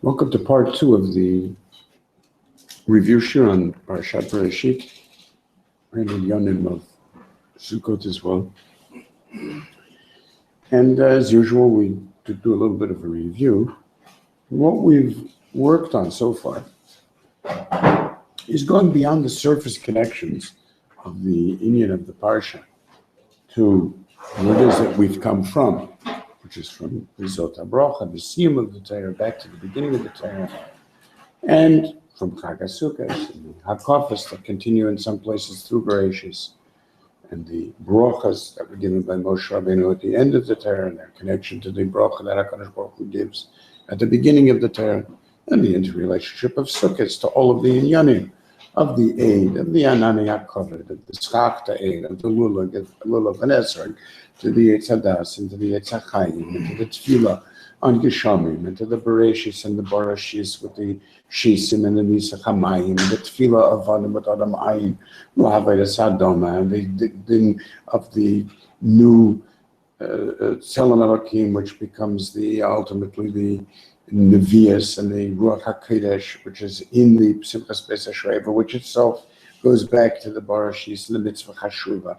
Welcome to part two of the review shir on Parashat Bereishit, and in Yonim of Sukkot as well. And as usual, we do a little bit of a review. What we've worked on so far is going beyond the surface connections of the Inyan of the Parsha to what it is that we've come from, which is from the Zot HaBrocha, the Siyum of the Torah, back to the beginning of the Torah, and from Chag HaSukkos and the Hakafos that continue in some places through Bereishit, and the brochas that were given by Moshe Rabbeinu at the end of the Torah, and their connection to the brocha that HaKadosh Baruch Hu gives at the beginning of the Torah, and the interrelationship of Sukkot to all of the Inyanim, of the Eid, of the Anani HaKavod, of the Schachta Eid, of the Lulav and Esrog, to the Eitz Hadas, and to the Eitz HaChaim, and to the Tefillah on Geshamim, and to the Bereishis and the Barashis with the Shisim and the Nisach HaMayim, and the Tefillah of Adam with Adam Ayin, L'Havaydas Adoma, and the din of the new Tzelem Elokim, which becomes ultimately the Nevias and the Ruach HaKodesh, which is in the Simchas Beis HaShreva, which itself goes back to the Barashis, the Mitzvah Chashuva,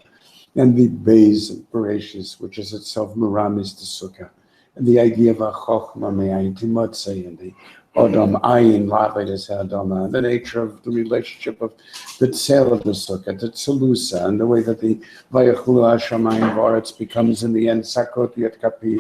and the Beis of Bereishis, which is itself Meramis the Sukkah, and the idea of a Chochma Me'ayin Timotzei, and the Adam Ayin L'Havaydas Adama, and the nature of the relationship of the Tzel of the Sukkah, the Tzelusa, and the way that the Vayachulu Hashamayim V'aretz becomes in the end Sakot Yet Kapi,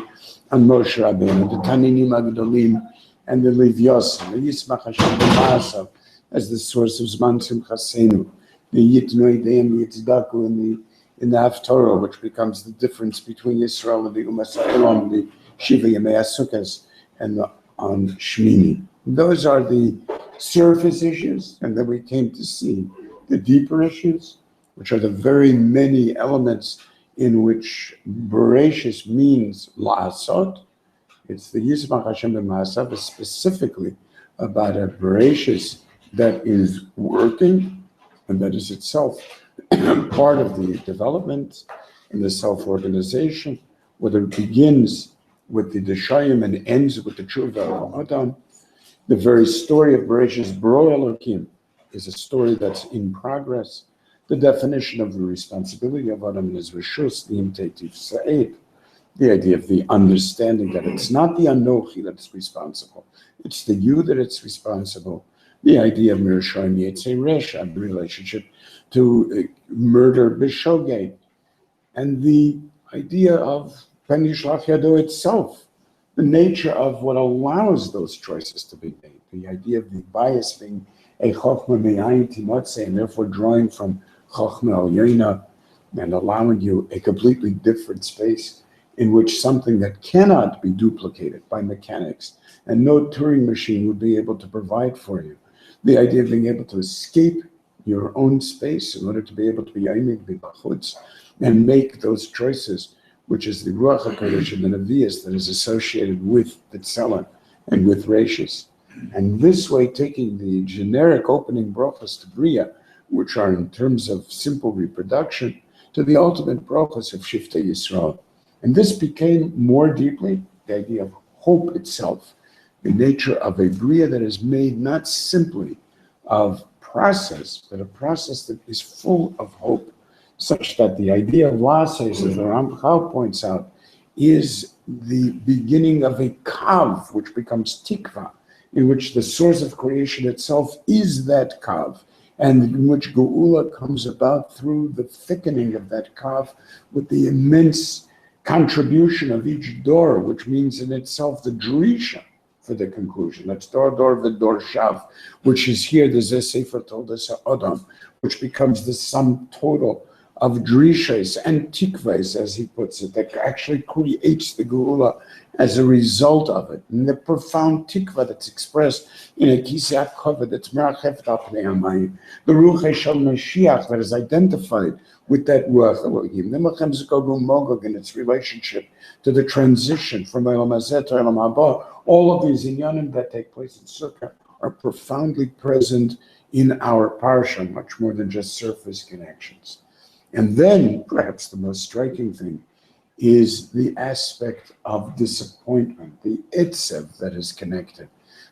and Moshe Rabbeinu, the Taninim Agdolim, and the Levios, and the Yismach Hashem B'Maasav as the source of Zman Simchasenu, the Yitnoi Deim Yitzdaku in the Haftorah, which becomes the difference between Israel and the Umas Ha'olam, the Shiva Yemei HaSukkos, and the on Shmini. Those are the surface issues, and then we came to see the deeper issues, which are the very many elements in which Bereishis means la'asot. It's the Yismach Hashem b'ma'asav, is specifically about a Bereishis that is working, and that is itself part of the development and the self-organization, whether it begins with the Deshayim and ends with the Tshuva of Adam. The very story of Bereishis Bro Elokim is a story that's in progress. The definition of the responsibility of Adam is Rishus, the Imtetiv Sa'ed, the idea of the understanding that it's not the Anochi that's responsible, it's the you that it's responsible. The idea of Mirashayim Yetzei Resha, the relationship to murder B'Shogeg, and the idea of Ben Yishlach Yado itself, the nature of what allows those choices to be made, the idea of the bias being a Chochma Me'ayin Timotzei, and therefore drawing from Chochma Al Yoina and allowing you a completely different space in which something that cannot be duplicated by mechanics and no Turing machine would be able to provide for you. The idea of being able to escape your own space in order to be able to be Yomid B'Bachutz and make those choices, which is the Ruach HaKodesh and the Nevias that is associated with the Tzelem and with Bereishis. And this way, taking the generic opening brachas to Bria, which are in terms of simple reproduction, to the ultimate brachas of Shiftei Yisrael. And this became more deeply the idea of hope itself, the nature of a Bria that is made not simply of process, but a process that is full of hope, such that the idea of Lases, as the Ramchal points out, is the beginning of a kav, which becomes tikva, in which the source of creation itself is that kav, and in which Geula comes about through the thickening of that kav with the immense contribution of each door, which means in itself the drisha for the conclusion. That's dor v'dor shav, which is here the Zeh Sefer told us Adam, which becomes the sum total of drishas and tikvas, as he puts it, that actually creates the Geula as a result of it. And the profound tikva that's expressed in a kisei hakavod that's merachef al pnei hamayim, the ruach shel Mashiach that is identified with that ruach Elohim, the Melchem Zikog Magog in its relationship to the transition from Elam Hazeh to Elam Haba. All of these inyanim that take place in Sukkah are profoundly present in our parsha, much more than just surface connections. And then, perhaps the most striking thing is the aspect of disappointment, the itzev that is connected.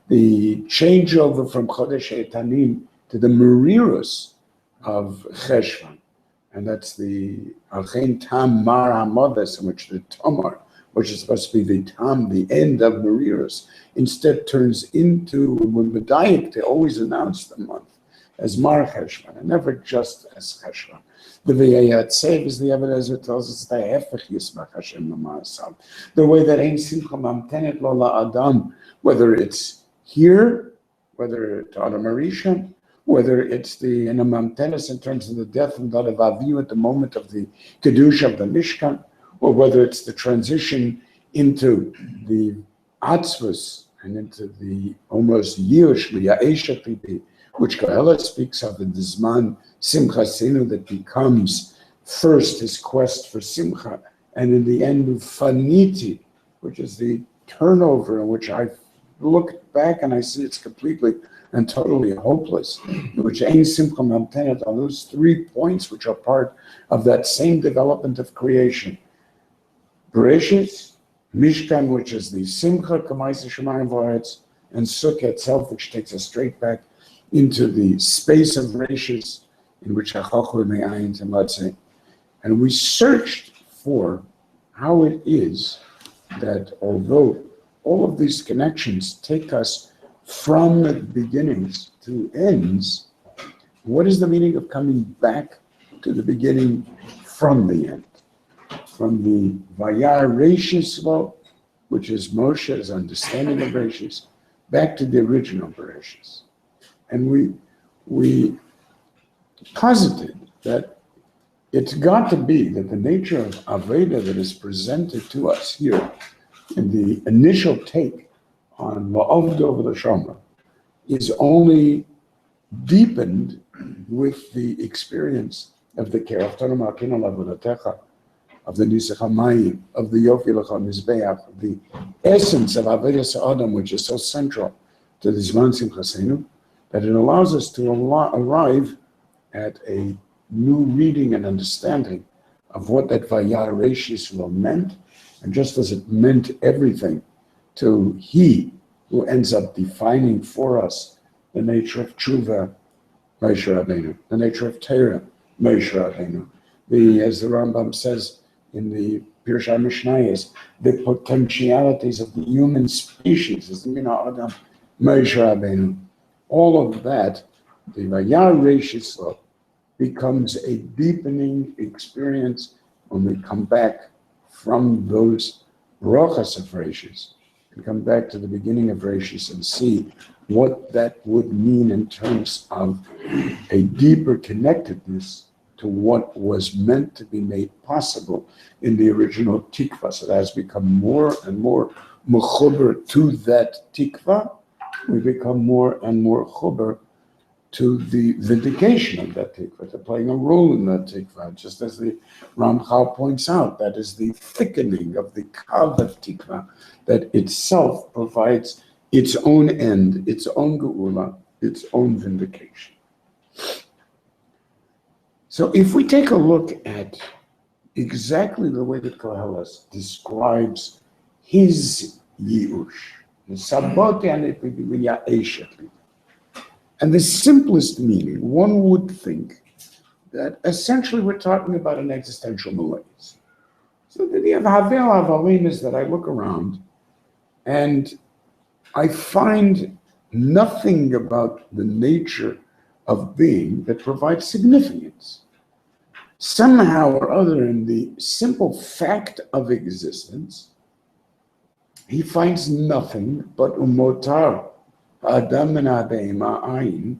the changeover from Chodesh Etanim to the Merirus of Cheshvan. And that's the Alchein Tam Mar HaModes, in which the Tomar, which is supposed to be the Tam, the end of Merirus, instead turns into, when Medayik, they always announce the month as Mar Cheshvan, and never just as Cheshvan. The V'yayat Sev is the evidence that tells us the Hefech Yismach Hashem Ma'asav. The way that Ein Simcha Mamtenet Lo La'adam, whether it's here, whether it's Adam Arishan, whether it's the Mamtenes in terms of the death and blood of Avihu at the moment of the Kedusha of the Mishkan, or whether it's the transition into the Atzvus and into the almost Yush, Ya'eshet Libi, which Kohelet speaks of in the Zman Simcha Sinu, that becomes first his quest for Simcha, and in the end of Faniti, which is the turnover in which I look back and I see it's completely and totally hopeless, in which Ein Simcha Mamtenet, on those 3 points which are part of that same development of creation. Bereishit, Mishkan, which is the Simcha, Kamaisa Shemayim V'Aretz, and Sukkah itself, which takes us straight back into the space of Bereishit, in which HaChochur Me'ayin Tematzeh. And we searched for how it is that although all of these connections take us from the beginnings to ends, what is the meaning of coming back to the beginning from the end? From the Vayar Reishis law, which is Moshe's understanding of Bereishis, back to the original Bereishis. And we posited that it's got to be that the nature of Aveda that is presented to us here in the initial take on La'avdo V'Lashomra is only deepened with the experience of the Kerach Tanam Akina Lavodatecha, of the Nisach HaMayim, of the Yofi L'cha Mizbeach, of the essence of Avedas Adam, which is so central to the Zman Simchasenu, that it allows us to arrive at a new reading and understanding of what that Vayar Reishis law meant, and just as it meant everything to he who ends up defining for us the nature of Tshuva, Moshe Rabbeinu, the nature of Torah, Moshe Rabbeinu, as the Rambam says in the Pirush HaMishnayos, the potentialities of the human species, as the Mina Adam, Moshe Rabbeinu. All of that, the Vayar Reishis law, becomes a deepening experience when we come back from those brachas of Reishis and come back to the beginning of Reishis and see what that would mean in terms of a deeper connectedness to what was meant to be made possible in the original tikva. So that has become more and more mechuber to that tikva. We become more and more chuber to the vindication of that tikva, to playing a role in that tikva, just as the Ramchal points out. That is the thickening of the kav of tikva that itself provides its own end, its own geula, its own vindication. So if we take a look at exactly the way that Koheles describes his yiush, and the simplest meaning, one would think that essentially we're talking about an existential malaise. So the idea of Havel Avalim is that I look around and I find nothing about the nature of being that provides significance. Somehow or other, in the simple fact of existence, he finds nothing but umotar adam and abeima ayin,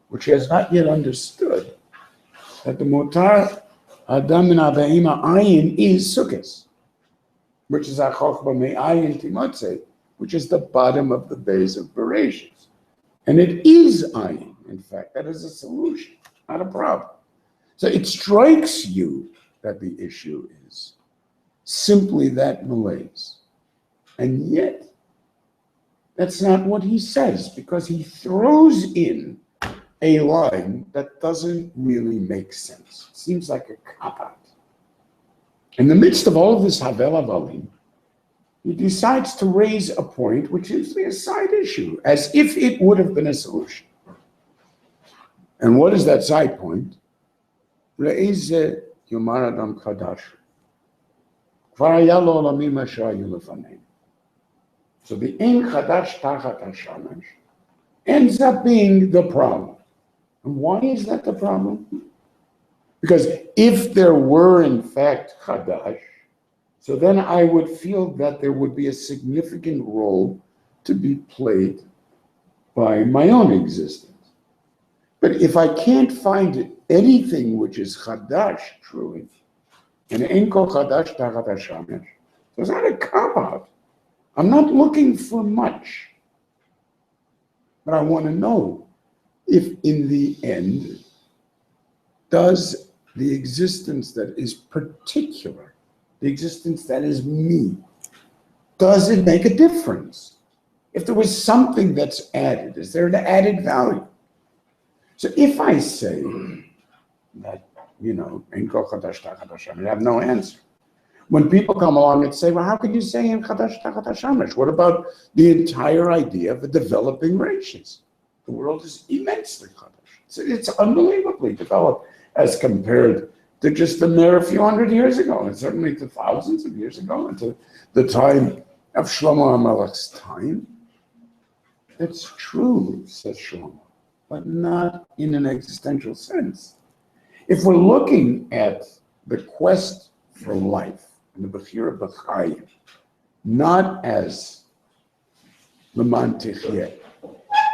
which he has not yet understood, that the motar adam and abeima ayin is sukkahs, which is achochba me ayin timotze, which is the bottom of the base of Bereishit. And it is ayin, in fact, that is a solution, not a problem. So it strikes you that the issue is simply that malaise. And yet, that's not what he says, because he throws in a line that doesn't really make sense. It seems like a cop-out. In the midst of all of this Havel Avalim, he decides to raise a point which is a side issue, as if it would have been a solution. And what is that side point? Re'eze yomar adam chadash. Kvar haya lo olamim asher hayu lefaneinu. So the ein chadash tachat hashamesh ends up being the problem. And why is that the problem? Because if there were in fact chadash, so then I would feel that there would be a significant role to be played by my own existence. But if I can't find anything which is chadash truly, and ein kol chadash tachat hashamesh, so it's not a cop-out. I'm not looking for much, but I want to know if in the end, does the existence that is particular, the existence that is me, does it make a difference? If there was something that's added, is there an added value? So if I say that, ein kol chadash tachat hashamesh, I have no answer. When people come along and say, well, how could you say in chadash tachat hashamesh? What about the entire idea of a developing races? The world is immensely chadash. It's unbelievably developed as compared to just the mere a few hundred years ago, and certainly to thousands of years ago, and to the time of Shlomo HaMelech's time. It's true, says Shlomo, but not in an existential sense. If we're looking at the quest for life, and the Bechira B'chayim, not as Leman Tichye,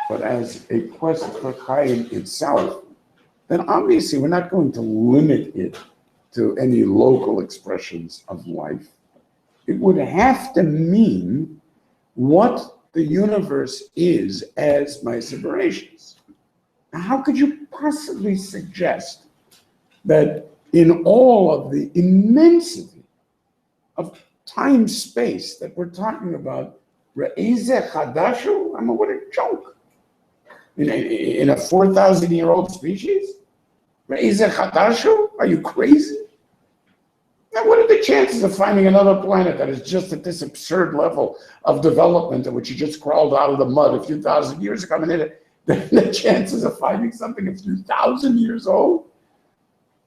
but as a quest for Chayim itself, then obviously we're not going to limit it to any local expressions of life. It would have to mean what the universe is as my Bereishit. Now, how could you possibly suggest that in all of the immensity of time space that we're talking about, Re'eze chadashu? I mean, what a joke. In a 4,000-year-old species? Re'eze chadashu? Are you crazy? Now, what are the chances of finding another planet that is just at this absurd level of development in which you just crawled out of the mud a few thousand years ago? I mean, the chances of finding something a few thousand years old?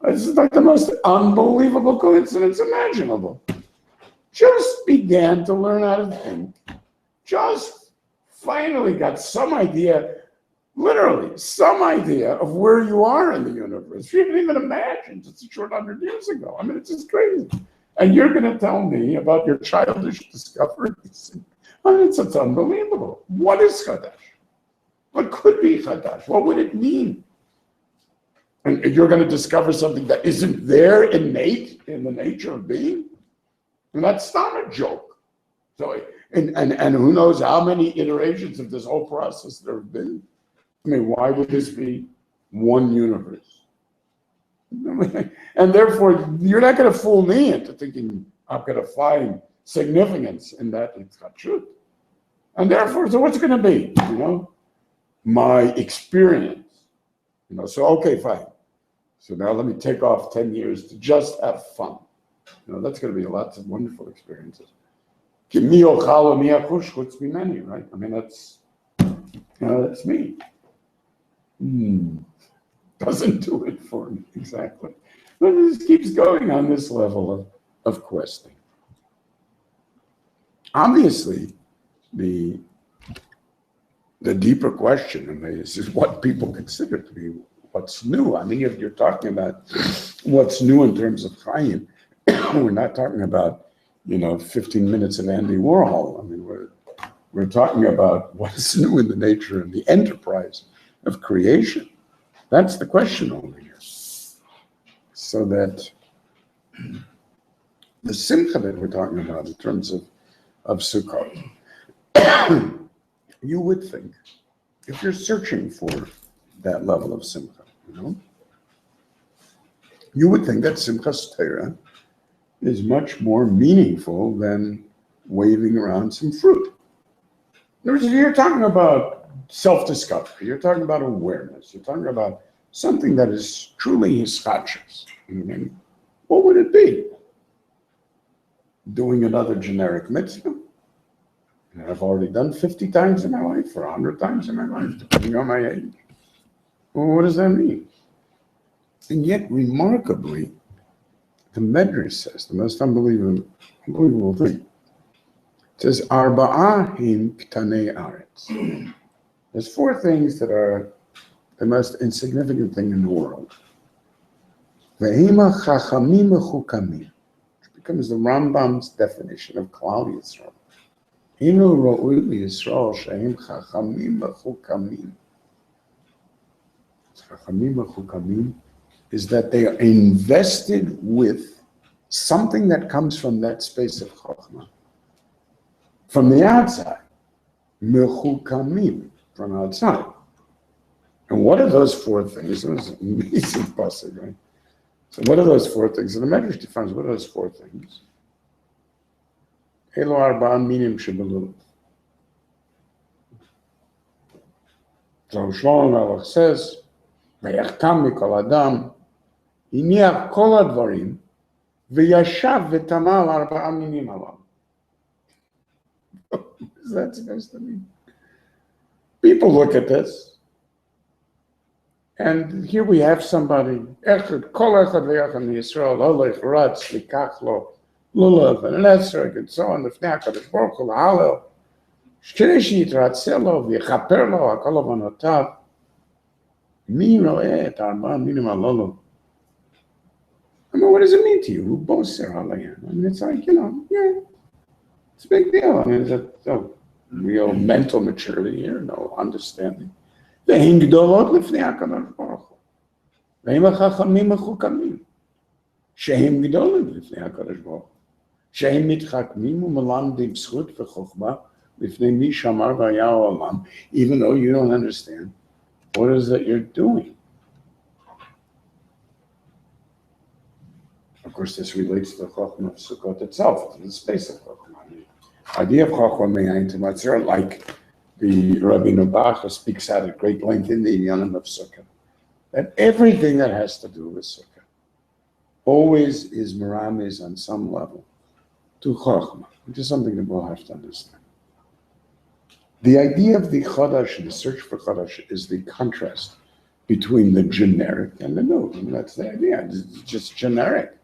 This is like the most unbelievable coincidence imaginable. Just began to learn how to think, just finally got some idea, literally some idea of where you are in the universe. You didn't even imagine just a short 100 years ago. I mean, it's just crazy. And you're going to tell me about your childish discoveries. I mean, it's unbelievable. What is Chadash? What could be Chadash? What would it mean? And you're going to discover something that isn't there innate in the nature of being? And that's not a joke. So, and who knows how many iterations of this whole process there have been? I mean, why would this be one universe? And therefore, you're not going to fool me into thinking I'm going to find significance in that it's not truth. And therefore, so what's it going to be? My experience. So okay, fine. So now let me take off 10 years to just have fun. That's going to be lots of wonderful experiences. Many, right? I mean, that's me. Doesn't do it for me, exactly. But it just keeps going on this level of questing. Obviously, the deeper question, and this is what people consider to be what's new. I mean, if you're talking about what's new in terms of Chaim, we're not talking about 15 minutes of Andy Warhol. I mean, we're talking about what's new in the nature and the enterprise of creation. That's the question over here. So that the simcha that we're talking about in terms of Sukkot, you would think, if you're searching for that level of simcha, you would think that Simchas Torah is much more meaningful than waving around some fruit. In other words, you're talking about self-discovery, you're talking about awareness, you're talking about something that is truly hischachus. What would it be? Doing another generic mitzvah? And I've already done 50 times in my life or 100 times in my life, depending on my age. Well, what does that mean? And yet, remarkably, the Medrash says the most unbelievable thing. It says, Arba'ahim k'tanei aretz. There's four things that are the most insignificant thing in the world. Ve'ima chachamim mechukamim, which becomes the Rambam's definition of Klal Yisrael. Inu ro'u Yisrael she'im chachamim mechukamim. Chachamim mechukamim is that they are invested with something that comes from that space of Chokhmah. From the outside, mechukamim, from outside. And what are those four things? It was an amazing passage, right? So what are those four things? And the Medrash defines what are those four things? Elo arba'a minim shebelulav. So Shlomo Melech says, "Vayachkam mikol adam, iniach kol hadvarim, v'yashav v'tamal arba'a minim alav." What is that supposed to mean? People look at this, and here we have somebody, Echad, Kol Echad V'Yachad Yisrael, Olech Ratz, Likach Lo, Lulav, and Esrog, and so on, Lefnei HaKadosh Baruch Hu, L'Halel, Shkei Yitratzeh Lo, V'Yechaper Lo, HaKol Avonotav, Mi Ro'eh Et Arba'a Minim Halolu. I mean, what does it mean to you? Who boasts their Halayim? I mean, it's like, yeah, it's a big deal. I mean, there's no real mental maturity here, no understanding. והן גדולות לפני הקדוש ברוך הוא. והם החכמים מחוכמים. שהם גדולים לפני הקדוש ברוך הוא. שהם מתחכמים ומלמדים זכות וחוכמה לפני מי שאמר והיה העולם, even though you don't understand what it is that you're doing. Of course, this relates to the Chokhmah of Sukkot itself, to the space of Chokhmah. The idea of Chokhmah Me'ayin Matzir, like the Rabbeinu Bach speaks out at great length in the Inyanim of Sukkah, that everything that has to do with Sukkah always is meramis on some level to Chokhmah, which is something that we'll have to understand. The idea of the Chodesh, the search for Chodesh, is the contrast between the generic and the new. And that's the idea. It's just generic.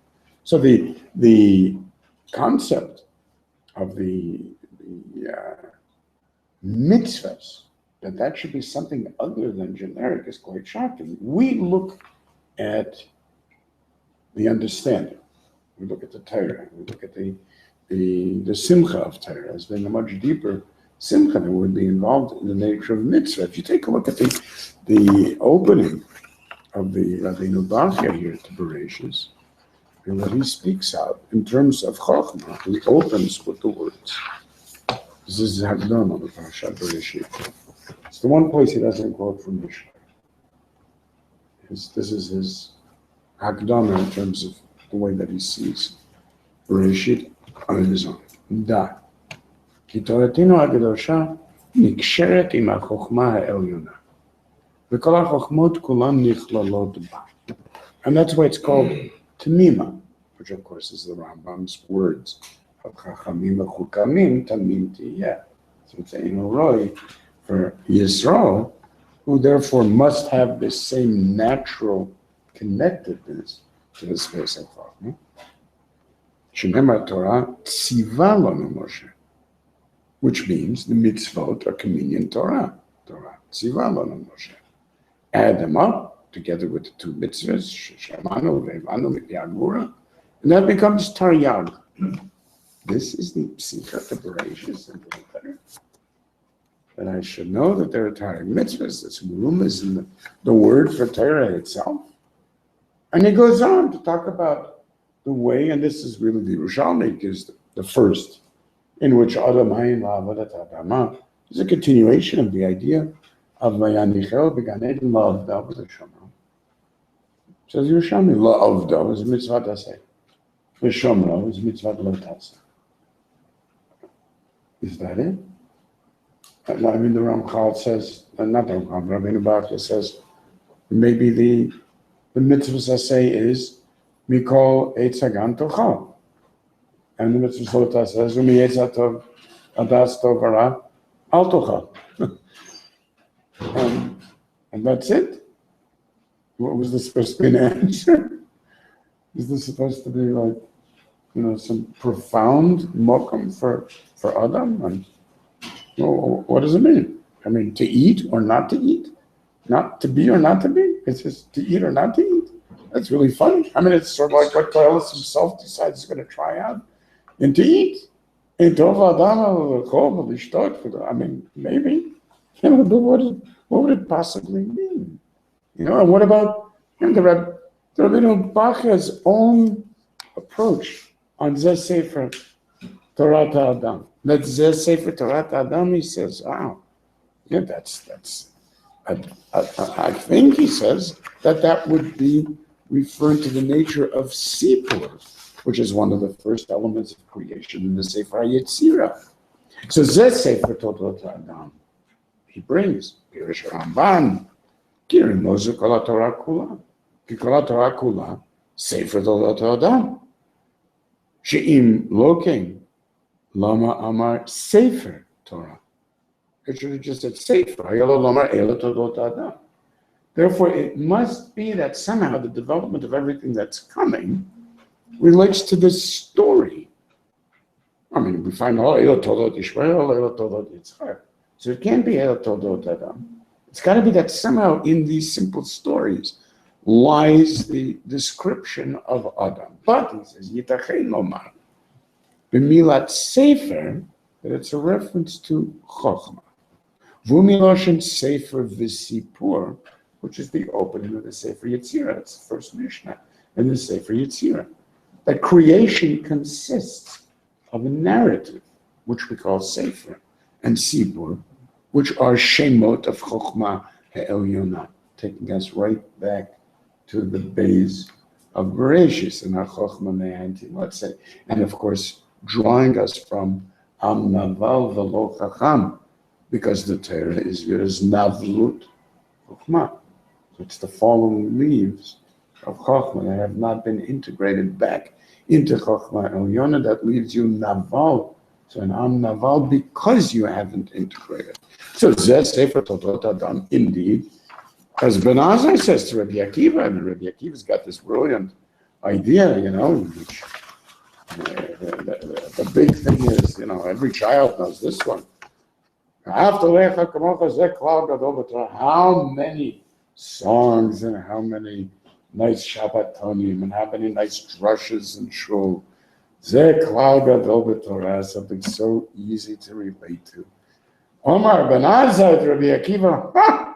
So the concept of the mitzvahs, that should be something other than generic, is quite shocking. We look at the understanding. We look at the Torah. We look at the simcha of Torah as being a much deeper simcha that would be involved in the nature of mitzvah. If you take a look at the opening of the Rabbeinu Bachya here to Bereishit, and what he speaks out in terms of Chokhmah, he opens with the words. This is Hagdama of the Parashat Bereishit. It's the one place he doesn't quote from Mishnah. This is his Hagdama in terms of the way that he sees Bereishit on his own. Da. כי תורתנו הקדושה נקשרת עם החוכמה העליונה. וכל החוכמות כולן נכללות בה. And that's why it's called Tamima, which of course is the Rambam's words. Chachamim mechukamim tamim tiyeh. So it's a roy for Yisrael, who therefore must have this same natural connectedness to the space of Chachma. Shememar Torah tziva lanu Moshe, which means the mitzvot are communion Torah. Torah tziva lanu Moshe. Add them up together with the two mitzvahs, Shemanu ve'evanu mi'yagura, and that becomes Taryag. This is the psicha to Bereishit, that I should know that there are Torah mitzvahs. That's rumas in the word for Torah itself. And he goes on to talk about the way, and this is really the Yerushalmi gives the first, in which Adam Hayin La'avodat Adama is a continuation of the idea of Vayanichel B'Gan Eden La'avda with a Shomro. Says Yerushalmi, La'avda is a mitzvah taseh. V'Shomro is a mitzvah lo taseh. Is that it? I mean, the Ramchal says, not the Ramchal, Rabbeinu Bachya says, maybe the mitzvah say is Mikol Eitz Hagan Tochal. And the mitzvah Sota says, Umi Eitz HaTov Adas Tovara Altocha. And that's it. What was this supposed to be an answer? Is this supposed to be like, some profound mokum for Adam? And what does it mean? I mean, to eat or not to eat? Not to be or not to be? It's just to eat or not to eat? That's really funny. I mean, it's sort of like what Koheles himself decides he's going to try out. And to eat. I mean, maybe. But what would it possibly mean? And what about the Rabbeinu Bachya's own approach on Zeh Sefer Torah Adam? That Zeh Sefer Torah Adam, he says, wow, yeah, that's. I think he says that would be referring to the nature of Sipur, which is one of the first elements of creation in the Sefer Yetzirah. So Zeh Sefer Torah Adam, he brings Pirush Ramban, Kirin Mozu Kol Torah Kula, Ki Kol Torah Kula, Sefer Torah Adam. She'im Loking, Lama Amar Sefer Torah. It should have just said Sefer. Therefore, it must be that somehow the development of everything that's coming relates to this story. I mean, we find Elo Todot Ishmael, Elo Todot Yitzchak. So it can't be Elo Todot Adam. It's got to be that somehow in these simple stories lies the description of Adam. But he says, Yitachein Lomar, B'milat Sefer, that it's a reference to Chochmah. V'umiloshen Sefer V'sipur, which is the opening of the Sefer Yetzirah. It's the first Mishnah in the Sefer Yetzirah. That creation consists of a narrative, which we call Sefer, and Sipur, which are Shemot of Chochmah Ha'elyonah, taking us right back to the base of Bereishit in our Chochmah Me'anti, let's say. And of course, drawing us from Am Naval V'lo Chacham, because the Torah is Navlut Chochmah. So it's the fallen leaves of Chochmah that have not been integrated back into Chochmah Elyonah. That leaves you Naval. So an Am Naval because you haven't integrated. So Zeh Sefer Torah Adam, indeed, as Ben Azai says to Rabbi Akiva, and Rabbi Akiva's got this brilliant idea, which the big thing is, every child knows this one. How many songs and how many nice Shabbatonim and how many nice drushes and shul. Zeh Klal Gadol b'Torah, something so easy to relate to. Omar Ben Azai to Rabbi Akiva,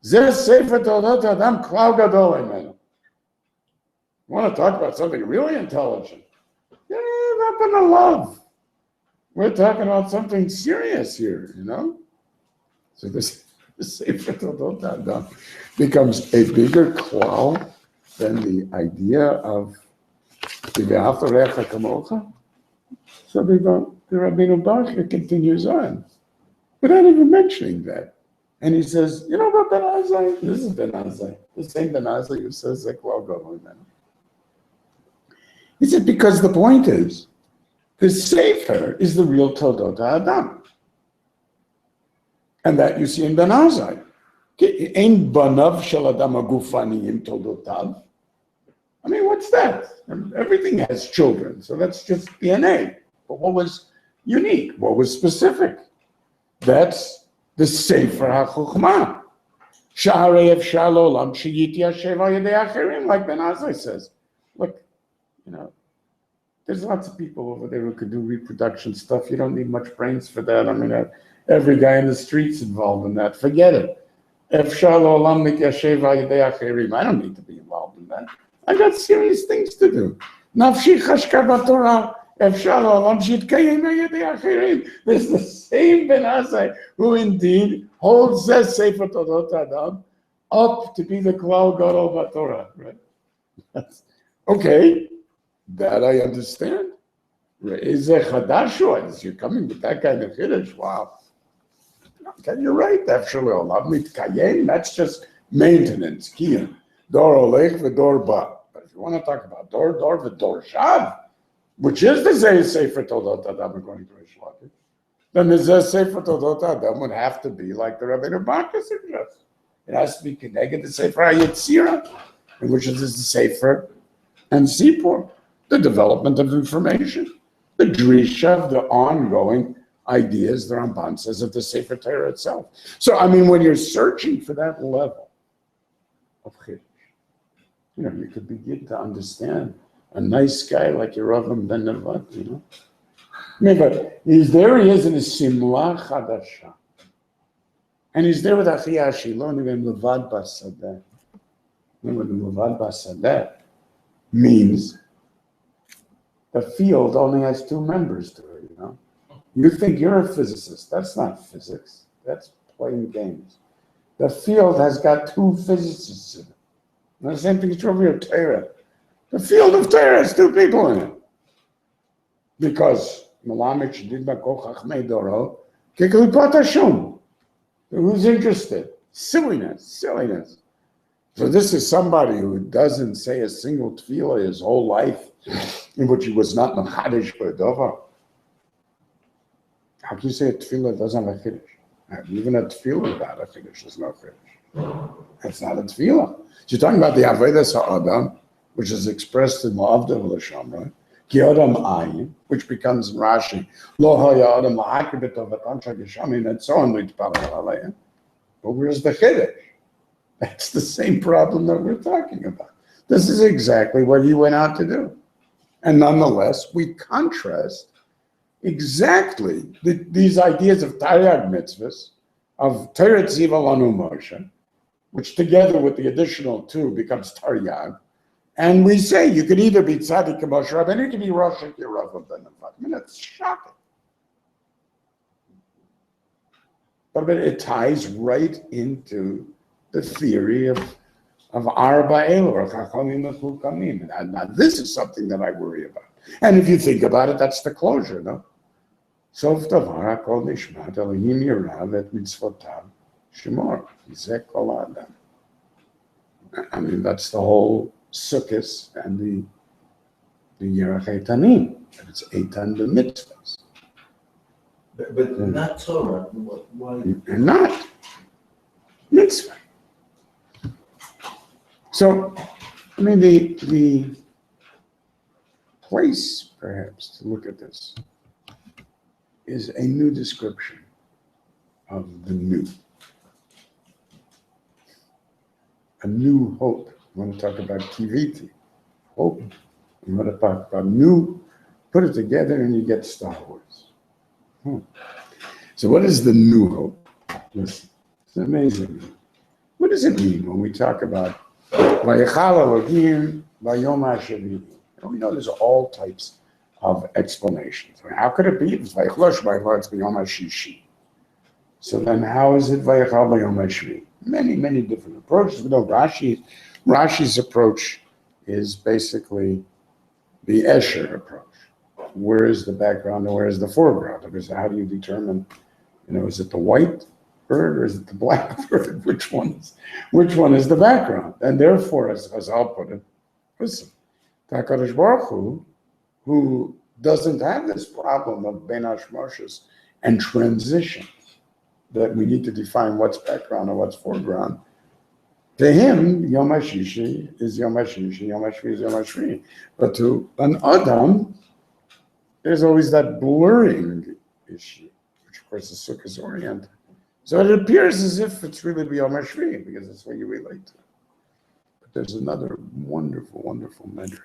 Zeh Sefer Torah Adam Klal Gadol imenu. Want to talk about something really intelligent? Yeah, nothing to love. We're talking about something serious here, So this Sefer Torah Adam becomes a bigger klal than the idea of the V'ahavta Re'echa Kamocha. So the Rabbeinu Bachya continues on, without even mentioning that. And he says, about Ben Azai? This is Ben Azai. The same Ben Azai who says, Zekwal Gomen. He said, because the point is, the Sefer is the real Todot Adam. And that you see in Ben Azai. Ein banav shel Adam hagufaniyim todotav. I mean, what's that? Everything has children, so that's just DNA. But what was unique? What was specific? That's the Sefer HaChochmah. Sha'arei efshar lo'olam sheyityashev al yedei acherim, like Ben Azai says. Look, there's lots of people over there who could do reproduction stuff. You don't need much brains for that. I mean, every guy in the street's involved in that. Forget it. Efshar lo'olam mityashev al yedei acherim. I don't need to be involved in that. I got serious things to do. Nafshi chashka b'Torah. Efshar lo'olam shitkayim al yedei acherim. There's the same Ben Azai who indeed holds Zeh Sefer Torah Adam up to be the Klal Gadol b'Torah. Right? Okay. That I understand. You're coming with that kind of chiddush. Wow. Okay, you're right. That's just maintenance. Kiyam. Dor olech v'dor ba. But if you want to talk about dor v'dor shav, which is the Zeh Sefer Torah Adam according to Rish Lakish, then the Sefer Todot Adam would have to be like the Rabbeinu Baka suggests. It has to be connected to Sefer HaYetzirah, which is the Sefer and Sipur, the development of information, the drisha of the ongoing ideas, the Ramban says, of the Sefer Torah itself. So, I mean, when you're searching for that level of Chiddush, you could begin to understand a nice guy like Yeravim ben Nevat, I mean, but he is in his Simla Chadasha. And he's there with Achia Shilon, even Levad Basadeh. Remember, the Levad Basadeh means the field only has two members to it, You think you're a physicist. That's not physics. That's playing games. The field has got two physicists in it. And the same thing is true of your Torah. The field of Torah has two people in it. Because Malamich did not go Chachmei Doro, Keklipat Hashum. Who's interested? Silliness. So this is somebody who doesn't say a single tefillah his whole life, in which he was not machadish b'dovar. How can you say a tefillah doesn't have a chiddush? Even a tefillah without a chiddush is no chiddush. That's not a tefillah. So you're talking about the avodas ha'adam, which is expressed in Ma'avda v'lashamra, ki adam ayin, which becomes in Rashi, lo haya adam la'akir b'tovatan shagishamin, and so on, but where's the chiddush? That's the same problem that we're talking about. This is exactly what he went out to do. And nonetheless, we contrast exactly these ideas of Taryag mitzvahs, of Teret Ziva Lanu Moshe, which together with the additional two becomes Taryag. And we say you could either be Tzaddik Moshe Rabbeinu, you could be Rosh Yerav ben Nevat. I mean, that's shocking. But it ties right into the theory of Arba Elor, Chachamim Mechukamim. Now, this is something that I worry about. And if you think about it, that's the closure, no? Sof davar hakol nishmat Elohim yirav et mitzvotav shemor. Zeh kol adam. I mean, that's the whole Sukkos and the Yerach Eitanim. It's Eitan the mitzvahs. But not Torah. Why? Not mitzvah. So, I mean, the place, perhaps, to look at this is a new description of the new. A new hope. You want to talk about kiviti, hope. You want to talk about new, put it together and you get Star Wars. So what is the new hope? Listen, it's amazing. What does it mean when we talk about Vayechal Elohim Vayom HaShavim? We know there's all types of explanations. I mean, how could it be? It's Vayechlosh Vayechal, it's Vayom HaShishi. So then how is it Vayechal Vayom HaShavim? Many different approaches. We know Rashi's approach is basically the Escher approach. Where is the background and where is the foreground? Because how do you determine, is it the white bird or is it the black bird? Which one is the background? And therefore, as I'll put it, listen, HaKadosh Baruch Hu, who doesn't have this problem of Ben Hashmoshes and transitions, that we need to define what's background and what's foreground. To him, Yom HaShishi is Yom HaShishi, Yom HaShvi is Yom HaShvi. But to an Adam, there's always that blurring issue, which of course is Sukkos oriented. So it appears as if it's really Yom HaShvi, because that's what you relate to. But there's another wonderful medrash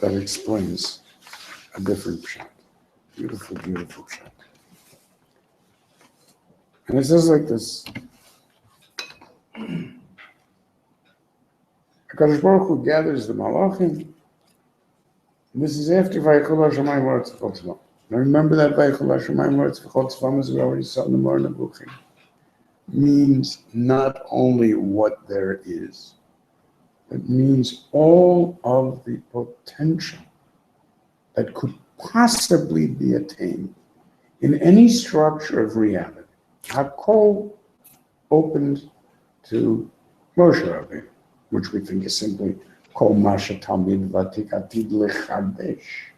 that explains a different pshat. Beautiful pshat. And it says like this. HaKadosh Baruch Hu gathers the Malachim. And this is after Vayechal HaShamayim V'Aretz V'Chol Tzvam. Now remember that Vayechal HaShamayim V'Aretz V'Chol Tzvam, as we already saw in the Morning Bukhim, means not only what there is, it means all of the potential that could possibly be attained in any structure of reality. Hakol opened to Moshe Rabbeinu, which we think is simply Kol Masha Talmid Vatik Atid Lechadesh.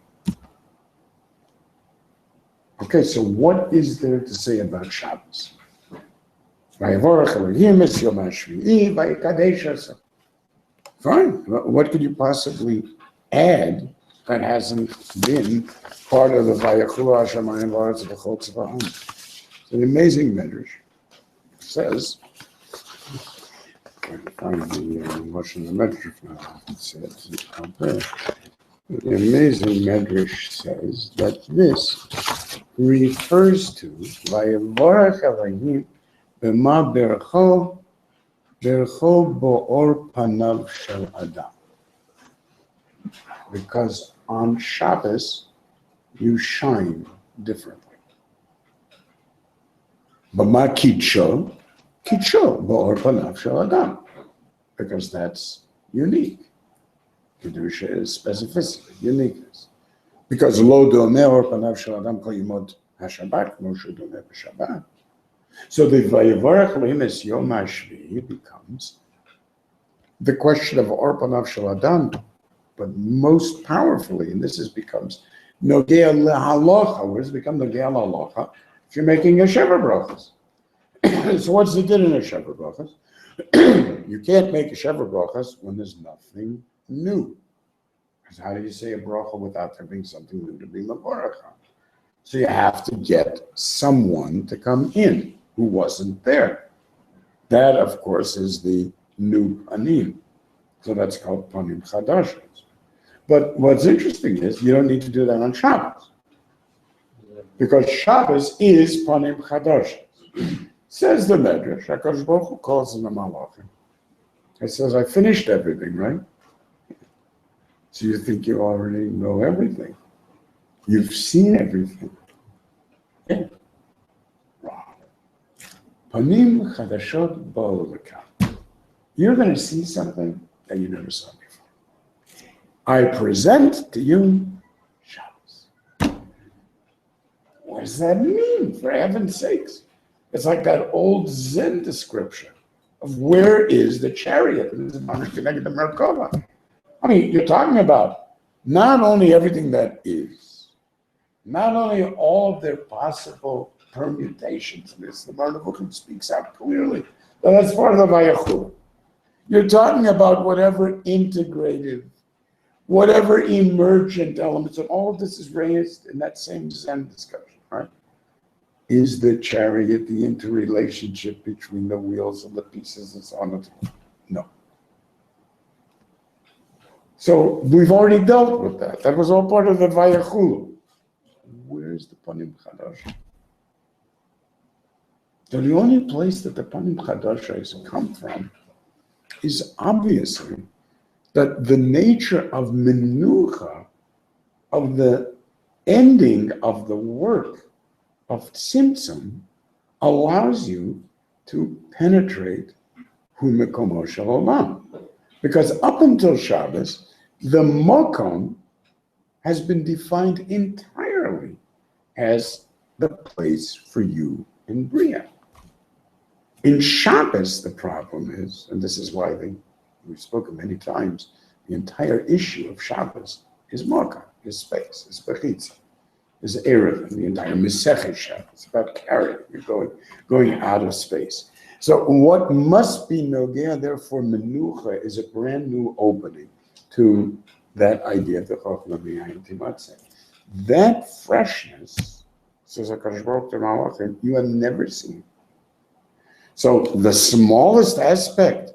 Okay, so what is there to say about Shabbos? Vayevorach Elohim es yom hashvi'i vayikadesh asa. Fine. What could you possibly add that hasn't been part of the Vayechu Hashemayim v'aretz v'chol tzva'am? It's an amazing medrash. It says, I can find the Russian medrash now. It says out there. The amazing medrash says that this refers to Vayevorach Elohim b'ma bercho bo'or panav shel adam. Because on Shabbos, you shine differently. B'ma kitsho bo'or panav shel adam. Because that's unique. Kedusha is specificity, uniqueness. Because lo domer or panav shel adam kol yimot haShabbat, Moshe domer b'Shabbat. So the Vayevorach Elohim es yom hashvi'i becomes the question of or panav shel adam, but most powerfully, and this becomes nogea lehalacha. Where does it become nogea lehalacha? If you're making a sheva brachas. So what's the din in a sheva brachas? You can't make a sheva brachas when there's nothing new. Because how do you say a bracha without there being something new to be mevorach on? So you have to get someone to come in who wasn't there. That, of course, is the new panim. So that's called panim chadashos. But what's interesting is you don't need to do that on Shabbos. Because Shabbos is panim chadashos. Says the Medrash, HaKadosh Baruch Hu calls in the Malachim. It says, I finished everything, right? So you think you already know everything. You've seen everything. Yeah. Panim chadashot bo'u lekam. You're going to see something that you never saw before. I present to you Shabbos. What does that mean, for heaven's sakes? It's like that old Zen description of where is the chariot. This is connected to Merkava. I mean, you're talking about not only everything that is, not only all of their possible permutations. This the Baruch speaks out clearly. That's part of the Vayechu. You're talking about whatever integrated, whatever emergent elements, and all of this is raised in that same Zen discussion, right? Is the chariot the interrelationship between the wheels and the pieces and so on? No. So we've already dealt with that. That was all part of the Vayechu. Where's the Panim Chadash? So the only place that the Panim Chadash has come from is obviously that the nature of Menucha, of the ending of the work of Tzimtzum, allows you to penetrate Hu Mekomo Shel Olam. Because up until Shabbos, the Mokom has been defined entirely as the place for you in Bria. In Shabbos, the problem is, and this is why we've spoken many times, the entire issue of Shabbos is Mokom, is space, is Bechitza, is Erev, and the entire Mesechah Shabbos. It's about carrying, you're going out of space. So what must be Nogea, therefore, Menucha is a brand new opening to that idea of the Chochmah Mi'ayin Timatzeh. That freshness, says HaKadosh Baruch Hu Malachim, you have never seen. So the smallest aspect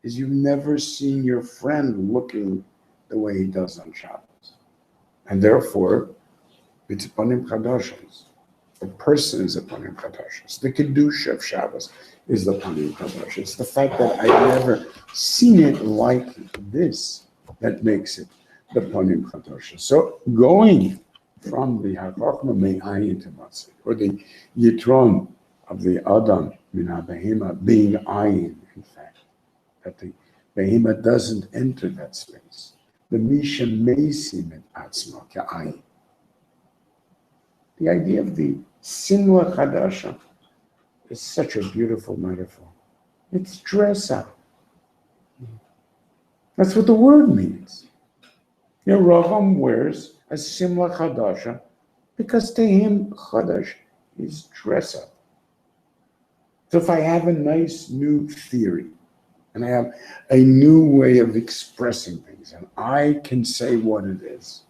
is you've never seen your friend looking the way he does on Shabbos. And therefore, it's Panim Chadashos. The person is a Panim Chadashos. The Kedusha of Shabbos is the Panim Chadash. It's the fact that I've never seen it like this that makes it the Panim Chadash. So going from the Chochmah Me'ayin Timatzeh, or the Yitron of the Adam Min HaBehema being Ayin, in fact, that the Behema doesn't enter that space. The Misha Meisim et Atzma Ka'ayin. The idea of the Sinwa Chadasha is such a beautiful metaphor. It's dress up. That's what the word means. You know, Raham wears a Simla Chadasha Because to him, Chodesh is dress up. So if I have a nice new theory, and I have a new way of expressing things, and I can say what it is,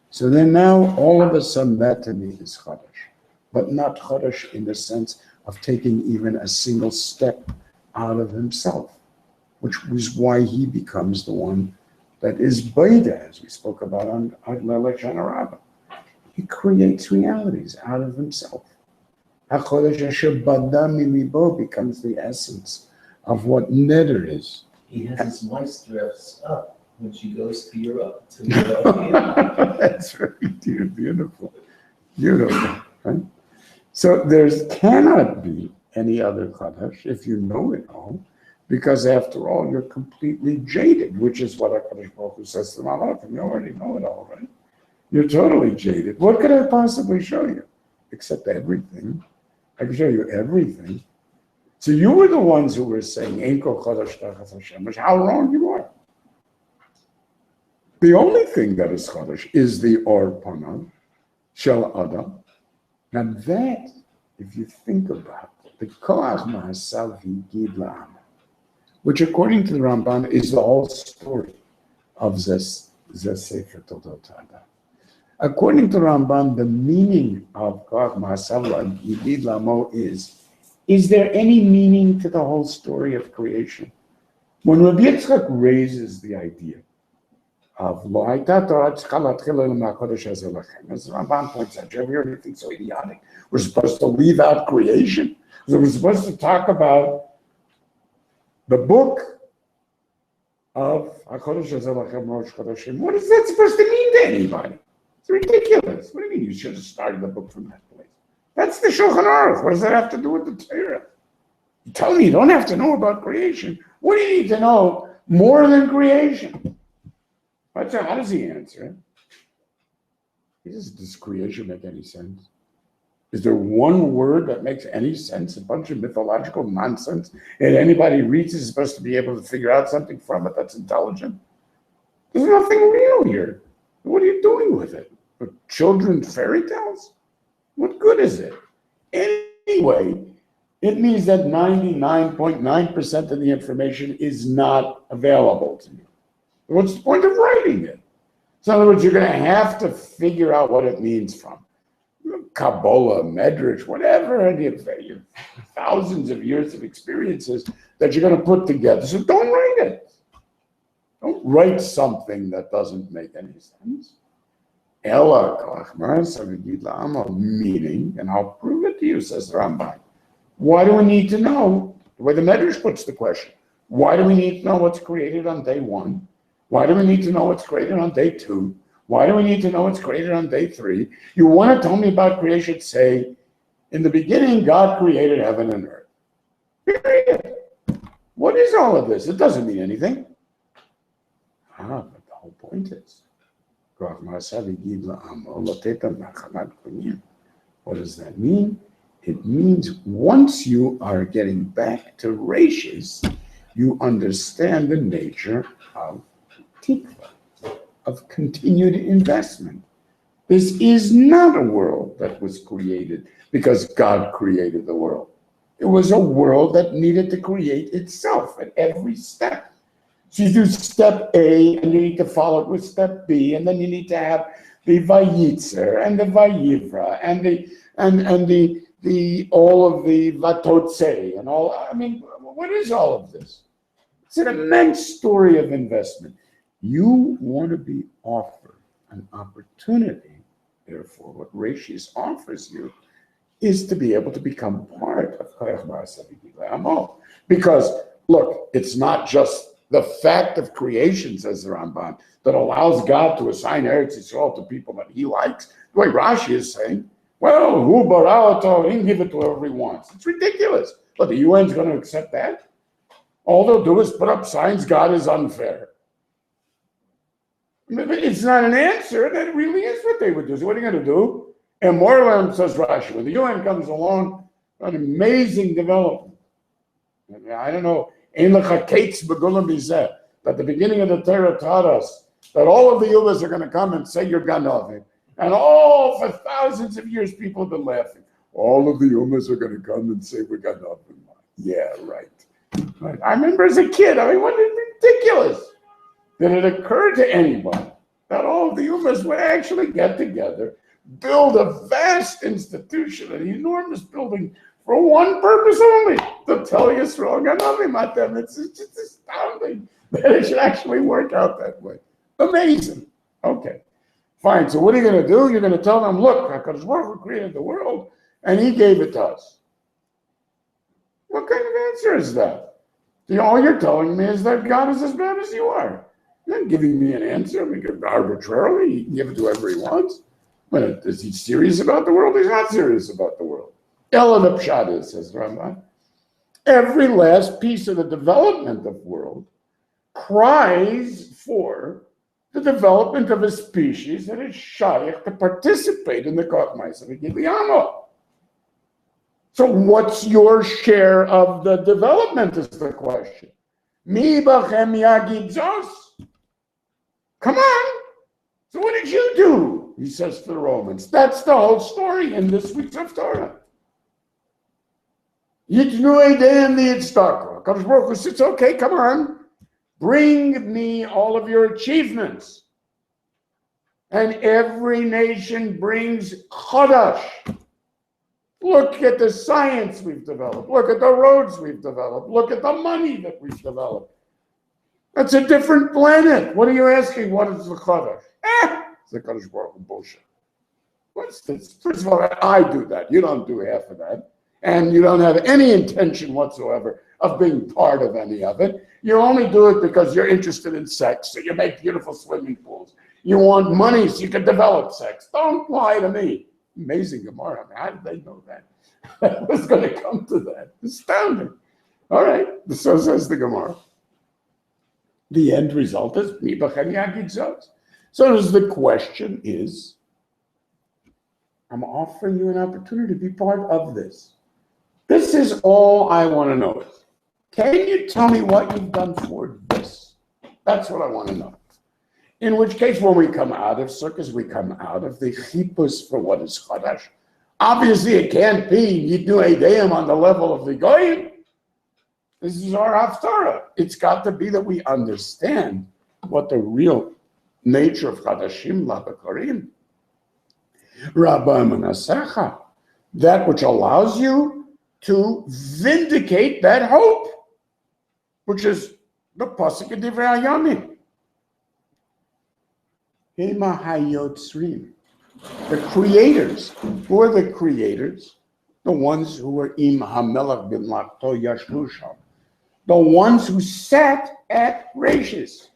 so then now all of a sudden that to me is Chodesh. But not Chodesh in the sense of taking even a single step out of himself, which is why he becomes the one that is Baida, as we spoke about on Lele Shana Rabbah. He creates realities out of himself. HaChodesh Asher Bada Milibo becomes the essence of what Neder is. He has his wife dress up when she goes to Europe. To That's very beautiful. Beautiful, right? So there cannot be any other Chodesh if you know it all, because after all, you're completely jaded, which is what HaKadosh Baruch Hu says to Malachim. You already know it all, right? You're totally jaded. What could I possibly show you? Except everything. I can show you everything. So you were the ones who were saying, Ein kol chodesh tachas hashemesh. How wrong you are. The only thing that is chodesh is the or panav, shel adam. Now that, if you think about it, the koach ma'asav higid la'am, which according to the Ramban is the whole story of Zes Sefer Toldot Adam. According to Ramban, the meaning of koach ma'asav higid la'amo is there any meaning to the whole story of creation? When Rabbi Yitzchak raises the idea of lo hayta Torah tzricha latchil el ma'kodesh hazeh lachem, as Ramban points out, do you ever hear anything so idiotic? We're supposed to leave out creation. So we're supposed to talk about the book of HaKodesh hazeh lachem Rosh Chodeshim. What is that supposed to mean to anybody? It's ridiculous. What do you mean you should have started the book from that place? That's the Shulchan Aruch. What does that have to do with the Torah? You tell me you don't have to know about creation. What do you need to know more than creation? How does he answer it? Does creation make any sense? Is there one word that makes any sense? A bunch of mythological nonsense, and anybody reads is supposed to be able to figure out something from it that's intelligent? There's nothing real here. What are you doing with it? Children's fairy tales? What good is it? Anyway, it means that 99.9% of the information is not available to you. What's the point of writing it? So in other words, you're going to have to figure out what it means from Kabbalah, Medrash, whatever, and you have thousands of years of experiences that you're going to put together. So don't write it. Don't write something that doesn't make any sense. Ella meaning, and I'll prove it to you, says the Ramban. Why do we need to know? The way the Medrash puts the question. Why do we need to know what's created on day one? Why do we need to know what's created on day two? Why do we need to know what's created on day three? You want to tell me about creation? Say, in the beginning, God created heaven and earth. Period. What is all of this? It doesn't mean anything. But the whole point is, what does that mean? It means once you are getting back to Bereishit, you understand the nature of tikva, of continued investment. This is not a world that was created because God created the world. It was a world that needed to create itself at every step. So you do step A, and you need to follow it with step B, and then you need to have the Vayitzer and the Vayivra and the all of the Vatotse and all. I mean, what is all of this? It's an immense story of investment. You want to be offered an opportunity. Therefore, what Bereishit offers you is to be able to become part of Koach Ma'asav Higid. Because look, it's not just the fact of creation, says the Ramban, that allows God to assign Eretz Yisrael to people that he likes. The way Rashi is saying, well, who bara'ato, he can give it to whoever he wants. It's ridiculous. But the UN's going to accept that? All they'll do is put up signs, God is unfair. It's not an answer. That really is what they would do. So what are you going to do? And Morlam, says Rashi, when the UN comes along, an amazing development. I don't know. That the beginning of the Torah taught us that all of the Yuvas are going to come and say you're Ganovim. And all for thousands of years, people have been laughing. All of the Ummahs are going to come and say, we got nothing. Yeah, right. I remember as a kid, I mean, what is ridiculous that it occurred to anybody that all of the Ummahs would actually get together, build a vast institution, an enormous building for one purpose only, to tell Yisrael Ganavim at them. It's just astounding that it should actually work out that way. Amazing. Okay, fine. So what are you going to do? You're going to tell them, look, HaKadosh Baruch Hu created the world, and he gave it to us. What kind of answer is that? All you're telling me is that God is as bad as you are. You're not giving me an answer. I mean, arbitrarily, he can give it to whoever he wants. But is he serious about the world? He's not serious about the world. Ella the Pshat is, says Rambam, every last piece of the development of the world cries for the development of a species that is shaykh to participate in the Koch Ma'aseh V'Giliyamo. So what's your share of the development is the question. Mi bachem yagid zos. Come on. So what did you do? He says to the Romans. That's the whole story in this week's Haftarah. Yitnu eidem v'yitzdaku. HaKadosh Baruch Hu says, okay, come on. Bring me all of your achievements. And every nation brings chodash. Look at the science we've developed. Look at the roads we've developed. Look at the money that we've developed. That's a different planet. What are you asking? What is the chodash? It's the Kadosh Baruch Hu bullshit. What's this? First of all, I do that. You don't do half of that. And you don't have any intention whatsoever of being part of any of it. You only do it because you're interested in sex, so you make beautiful swimming pools. You want money so you can develop sex. Don't lie to me. Amazing Gemara. How did they know that? I was going to come to that. Astounding. All right. So says the Gemara. The end result is Mibachem Yagid Zos. So the question is, I'm offering you an opportunity to be part of this. This is all I want to know. Can you tell me what you've done for this? That's what I want to know. In which case, when we come out of circus, we come out of the chipus for what is chadash. Obviously, it can't be yitnu eidem on the level of the goyim. This is our haftarah. It's got to be that we understand what the real nature of chadashim labakarim. Rabba manasecha, that which allows you to vindicate that hope, which is the pasuk in Divrei Hayamim. The creators. Who are the creators? The ones who were im hamelach bin lakto yashlusham. The ones who sat at Bereishit.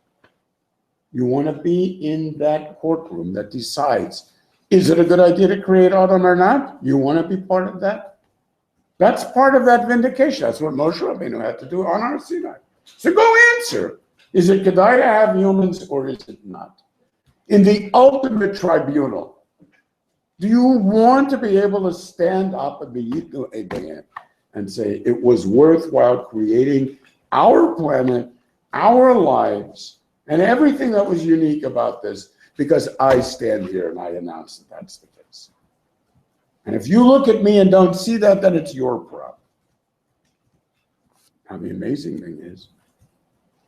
You want to be in that courtroom that decides, is it a good idea to create Adam or not? You want to be part of that? That's part of that vindication. That's what Moshe Rabbeinu had to do on our Sinai. So go answer. Is it kedai to have humans or is it not? In the ultimate tribunal, do you want to be able to stand up and be yitnu eidem and say it was worthwhile creating our planet, our lives, and everything that was unique about this because I stand here and I announce that that's the case. And if you look at me and don't see that, then it's your problem. Now the amazing thing is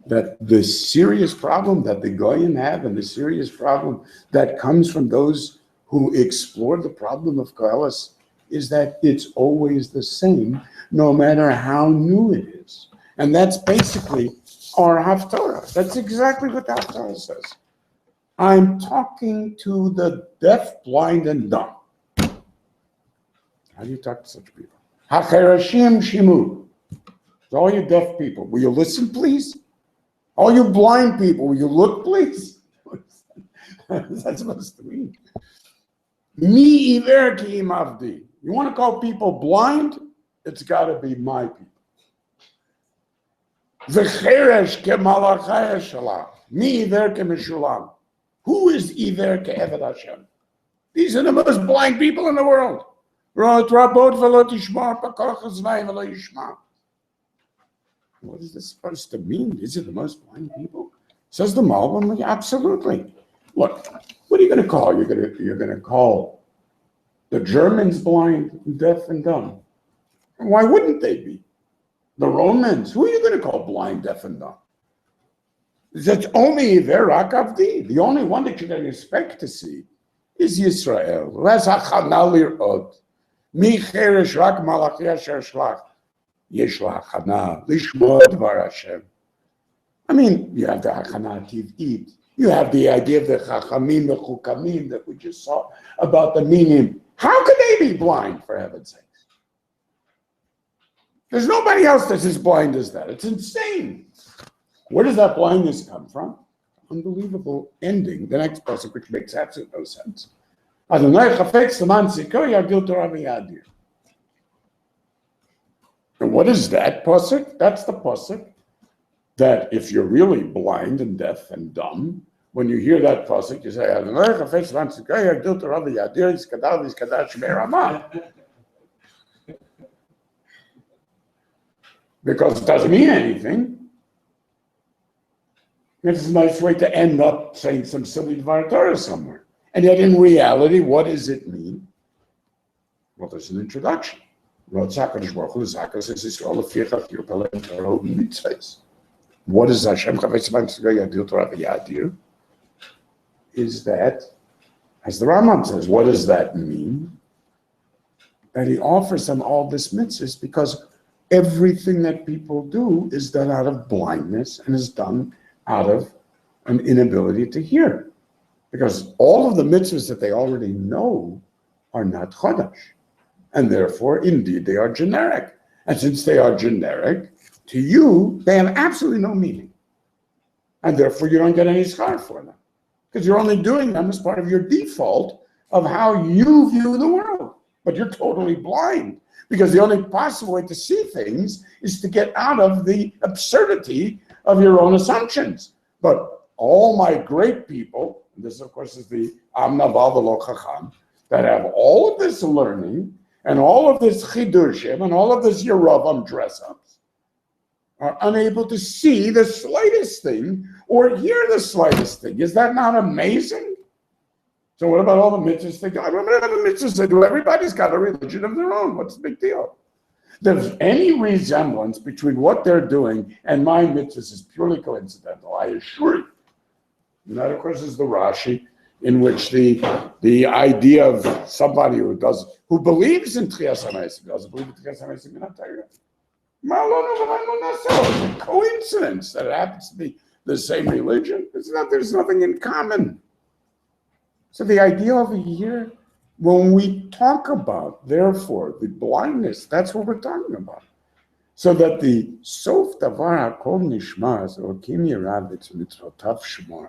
that the serious problem that the Goyim have and the serious problem that comes from those who explore the problem of Koheles is that it's always the same, no matter how new it is. And that's basically our Haftarah. That's exactly what the Haftarah says. I'm talking to the deaf, blind, and dumb. How do you talk to such people? HaCherashim Shimu. To all you deaf people, will you listen, please? All you blind people, will you look, please? What's that supposed to mean? Mi iver ki im avdi. You want to call people blind? It's got to be my people. V'cheresh ke malachai shalach. Mi iver ke meshulam. Who is iver ke eved Hashem? These are the most blind people in the world. What is this supposed to mean? These are the most blind people? Says the Malbim, absolutely. Look, what are you going to call? You're going to call the Germans blind, deaf, and dumb. Why wouldn't they be? The Romans, who are you going to call blind, deaf, and dumb? That's only Verak Avdi. The only one that you can expect to see is Yisrael. Where's Hachana Lirot? Mi Cheresh Rak Malachi Asher Shlach. Yesh Hachana Lishmo Dvar Hashem. I mean, you have the Hachana Tiv'it. You have the idea of the Chachamim, the Chukamim that we just saw about the meaning. How could they be blind, for heaven's sakes? There's nobody else that's as blind as that. It's insane. Where does that blindness come from? Unbelievable ending. The next pasuk, which makes absolutely no sense. Adonai chafetz l'man tzidko yagil Torah v'yadir. And what is that pasuk? That's the pasuk that if you're really blind and deaf and dumb, when you hear that pasuk, you say Adonai chafetz l'man tzidko yagil Torah v'yadir yiskadav yiskadav shmei ramah. Because it doesn't mean anything. It's a nice way to end up saying some silly Dvar Torah somewhere. And yet in reality, what does it mean? Well, there's an introduction. What is Hashem Chavetz is that, as the Rambam says, what does that mean? That he offers them all this mitzvahs because everything that people do is done out of blindness and is done out of an inability to hear. Because all of the mitzvahs that they already know are not chodesh. And therefore, indeed, they are generic. And since they are generic, to you, they have absolutely no meaning. And therefore, you don't get any schar for them. Because you're only doing them as part of your default of how you view the world. But you're totally blind. Because the only possible way to see things is to get out of the absurdity of your own assumptions. But all my great people, and this of course is the Amna Vavalo Chacham, that have all of this learning and all of this chidushim and all of this Yeravam dress-ups, are unable to see the slightest thing or hear the slightest thing. Is that not amazing? So what about all the mitzvahs they do? I remember the mitzvahs they do. Everybody's got a religion of their own. What's the big deal? There's any resemblance between what they're doing and my mitzvahs is purely coincidental, I assure you. And that, of course, is the Rashi, in which the idea of somebody who believes in Tchias HaMeisim, doesn't believe in Tchias HaMeisim, you're not telling it's a coincidence that it happens to be the same religion. There's nothing in common. So the idea over here, when we talk about, therefore, the blindness, that's what we're talking about. So that the Sof Davar HaKol Nishmas, or Kim Yeravitz Mitzvotav Shemar,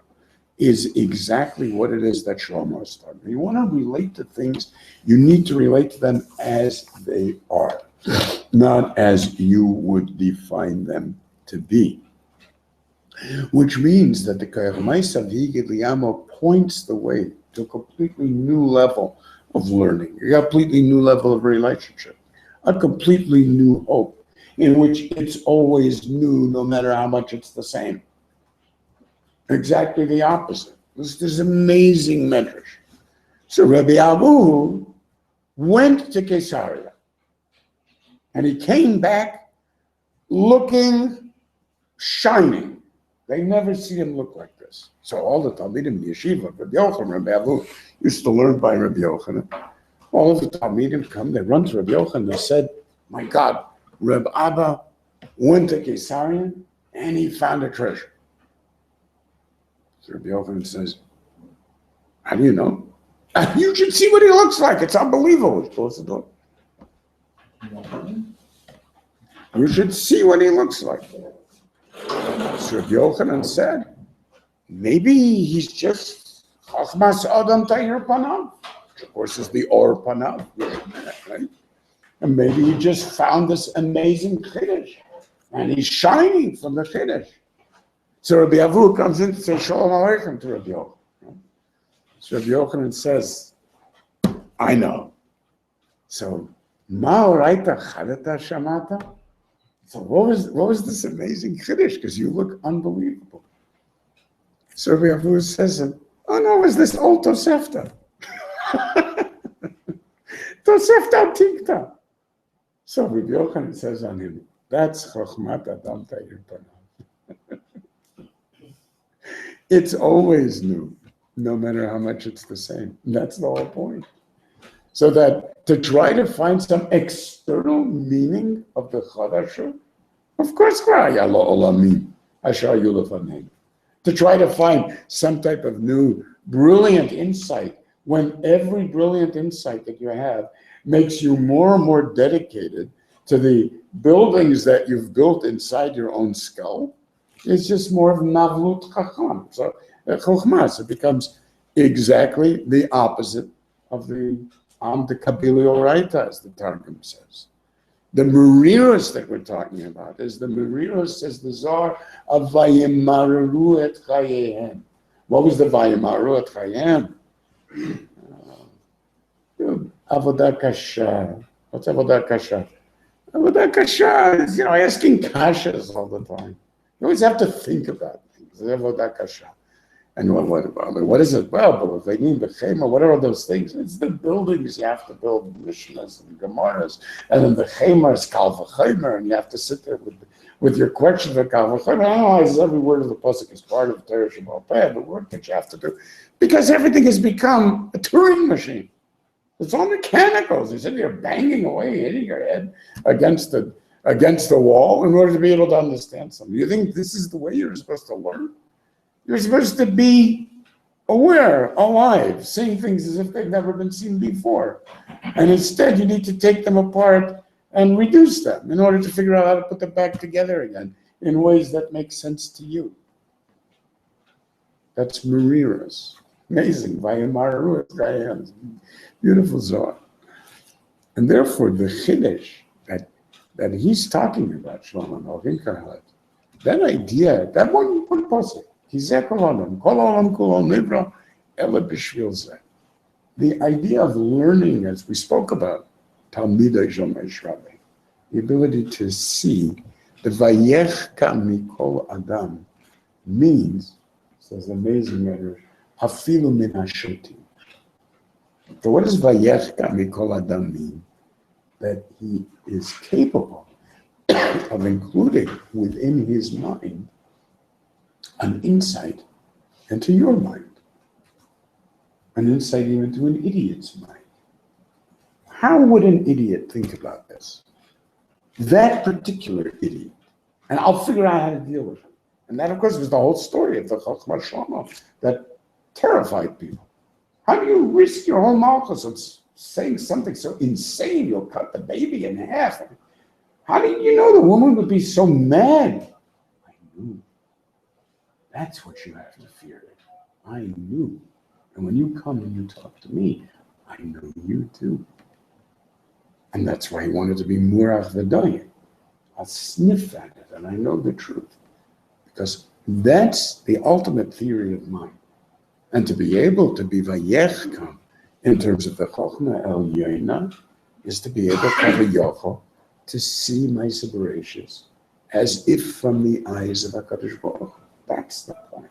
is exactly what it is that Shlomo is talking about. You want to relate to things, you need to relate to them as they are, not as you would define them to be. Which means that the Kayachmaisa V'Yigid Liyamo points the way to a completely new level of learning, a completely new level of relationship, a completely new hope, in which it's always new no matter how much it's the same. Exactly the opposite. This amazing medrash. So Rabbi Abu went to Caesarea, and he came back looking shining. They never see him look like this. So all the Talmidim in the yeshiva, Rabbi Yochanan, Rabbi Abu used to learn by Rabbi Yochanan. All of the Talmidim come, they run to Rabbi Yochanan, they said, my God, Rabbi Abba went to Caesarea and he found a treasure. So Rabbi Yochanan says, how do you know? You should see what he looks like. It's unbelievable. Close the door. You should see what he looks like. So Rabbi Yochanan said, maybe he's just Chachmas Adam Ta'ir Panav, which of course is the Or Panav, right? And maybe he just found this amazing Chiddush, and he's shining from the Chiddush. So Rabbi Avu comes in to say Shalom Aleichem to Rabbi Yochanan. So Rabbi Yochanan says, I know. So, Ma Oraita Chadata Shamata? So what was this amazing Chiddush? Because you look unbelievable. So Rabbi Avu says, Oh no, it's this old Tosefta. Tosefta Tikta. So Rabbi Yochanan says on him, that's Chochmat Adam Ta'ir Panav. It's always new, no matter how much it's the same. That's the whole point. So that to try to find some external meaning of the Chadashu, of course, to try to find some type of new brilliant insight, when every brilliant insight that you have makes you more and more dedicated to the buildings that you've built inside your own skull, it's just more of Navlut Chacham. So Chochmas, it becomes exactly the opposite of the Kabbalah Oraita, as the Targum says. The Meriros that we're talking about is the Meriros, says the Zohar, of Vayimaru et Chayehem. What was the Vayimaru et Chayehem? Avodah Kasha. What's Avodah Kasha? Avodah Kasha is, asking kashas all the time. You always have to think about things. Avodah Kasha. And what is it? Well, but they need the chema. What are all those things? It's the buildings you have to build, Mishnahs and Gemaras, and then the chema is Kal v'chomer, and you have to sit there with your questions of Kal v'chomer. Analyze every word of the pasuk as part of Torah Shabbat Peh, the work that you have to do, because everything has become a Turing machine. It's all mechanicals. You sit there banging away, hitting your head against the wall in order to be able to understand something. You think this is the way you're supposed to learn? You're supposed to be aware, alive, seeing things as if they've never been seen before. And instead, you need to take them apart and reduce them in order to figure out how to put them back together again in ways that make sense to you. That's Meriros. Amazing. Beautiful Zohar. And therefore, the Chiddush that he's talking about, Shlomo Malkin Kahat, that idea, that one pasuk, the idea of learning, as we spoke about, the ability to see the Vayechka Mikol Adam means, says amazing matter, Hafilu min Hashotim. So what does Vayechka Mikol Adam mean? That he is capable of including within his mind an insight into your mind, an insight even to an idiot's mind. How would an idiot think about this? That particular idiot. And I'll figure out how to deal with him. And that, of course, was the whole story of the Chochmah Shlomo that terrified people. How do you risk your whole malchus of saying something so insane you'll cut the baby in half? How did you know the woman would be so mad? I knew. That's what you have to fear. I knew. And when you come and you talk to me, I know you too. And that's why he wanted to be Murach V'Dayin. I'll sniff at it and I know the truth. Because that's the ultimate theory of mind. And to be able to be Vayechkam in terms of the Chochmah El Yoina is to be able to have a Yochel to see my Bereishit as if from the eyes of HaKadosh Baruch Hu. That's the point.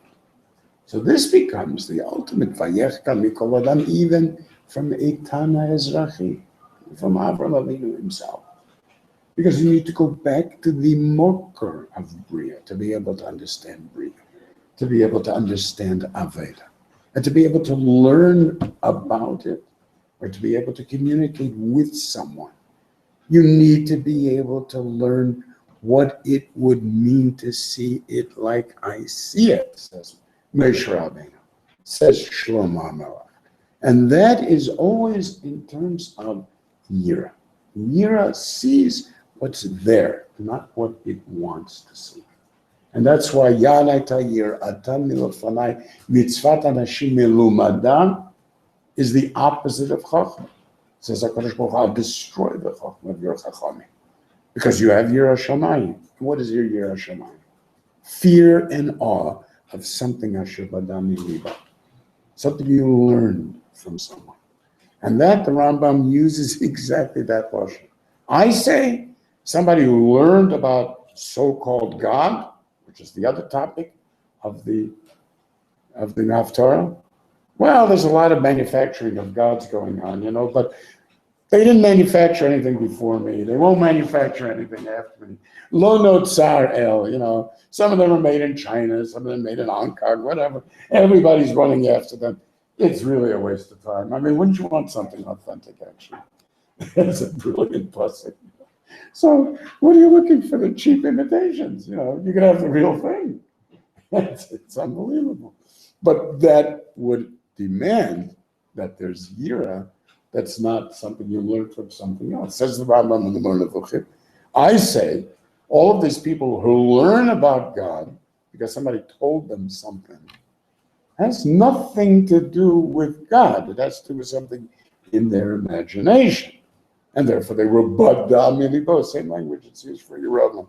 So this becomes the ultimate Vayechka Mikol Adam, even from Eitana Ezrachi, from Avraham Avinu himself. Because you need to go back to the Mokar of Bria to be able to understand Bria, to be able to understand Aveda, and to be able to learn about it, or to be able to communicate with someone. You need to be able to learn what it would mean to see it like I see it, says Moshe Rabbeinu, says Shlomo HaMelech. And that is always in terms of Yira. Yira sees what's there, not what it wants to see. And that's why Yanai Tayir Atan Milofanai Mitzvat Anashim Melumadan is the opposite of Chachma. Says HaKadosh Baruch Hu, I'll destroy the Chachma of your Chachamim. Because you have Yirah Shamayim. What is your Yirah Shamayim? Fear and awe of something Asher Badami Liba. Something you learned from someone. And that the Rambam uses exactly that portion. I say somebody who learned about so-called God, which is the other topic of the Haftarah, Well, there's a lot of manufacturing of gods going on, but they didn't manufacture anything before me. They won't manufacture anything after me. Lo no tsar el, some of them are made in China, some of them made in Hong Kong, whatever. Everybody's running after them. It's really a waste of time. I mean, wouldn't you want something authentic, actually? It's a brilliant blessing. So what are you looking for? The cheap imitations? You can have the real thing. It's unbelievable. But that would demand that there's yira. That's not something you learn from something else. Says the Rambam in the Moreh Nevuchim. I say, all of these people who learn about God because somebody told them something has nothing to do with God. It has to do with something in their imagination. And therefore they were badda milibo, same language it's used for Yerushalayim.